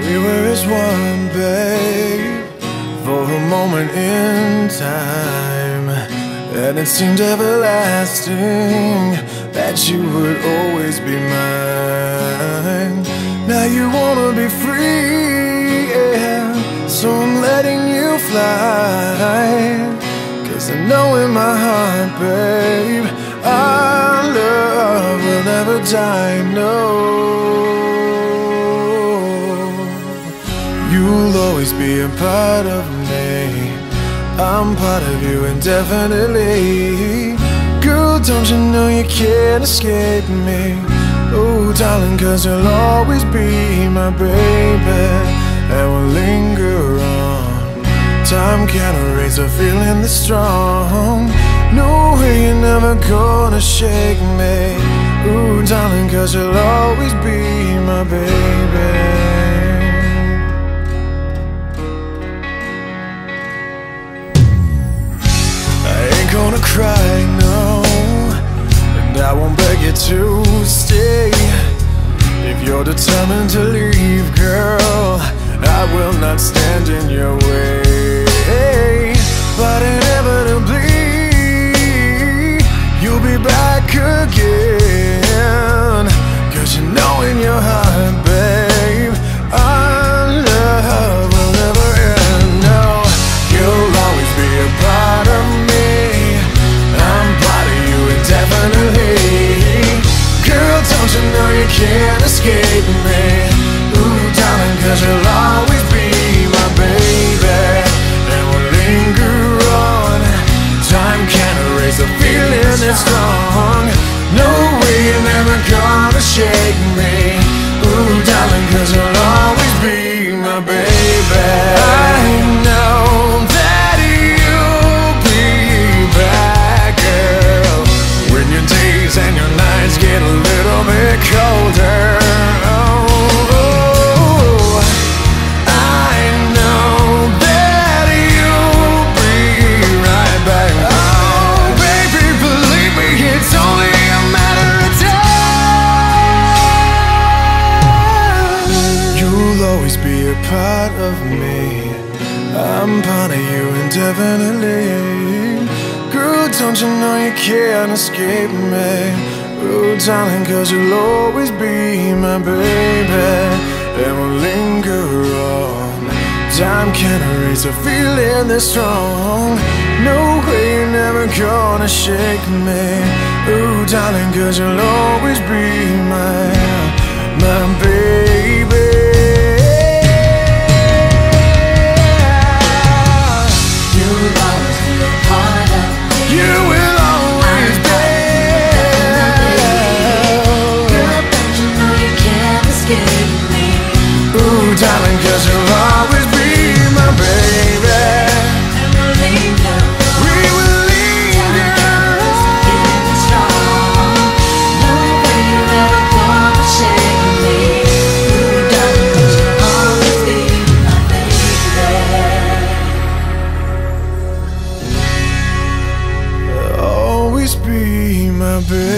We were as one, babe, for a moment in time, and it seemed everlasting that you would always be mine. Now you wanna be free, yeah, so I'm letting you fly. 'Cause I know in my heart, babe, our love will never die, no. You'll always be a part of me, I'm part of you indefinitely. Girl, don't you know you can't escape me? Oh, darling, 'cause you'll always be my baby, and we'll linger on. Time can't erase a feeling this strong. No way you're never gonna shake me. Ooh, darling, 'cause you'll always be my baby. Gonna cry, no, and I won't beg you to stay. If you're determined to leave, girl, I will not stand in your way. But inevitably, you'll be back again. 'Cause you know in your heart, babe, our love will never end. No, you'll always be a part of me, definitely. Girl, don't you know you can't escape me? Ooh, darling, 'cause you'll always be my baby, and we'll linger on. Time can't erase a feeling that's strong. No way you're never gonna shake me. Ooh, darling, 'cause you'll always be my baby. I know that you'll be back, girl, when your days and your nights get a little bit colder. Oh, I know that you'll be right back. Oh, baby, believe me, it's only a matter of time. You'll always be a part of me, I'm part of you indefinitely. Girl, don't you know you can't escape me? Oh, darling, 'cause you'll always be my baby, and we'll linger on. Time can't erase a feeling this strong. No way you're never gonna shake me. Oh, darling, 'cause you'll always be my baby. You'll always be a part of me. You will always be. Girl, don't you know you can't escape me? Ooh, darling, 'cause you'll always be my baby. And we'll linger. We will linger. Feeling strong. No way you're ever gonna shake me. Ooh, darling, 'cause you'll always be my baby. Always be my baby.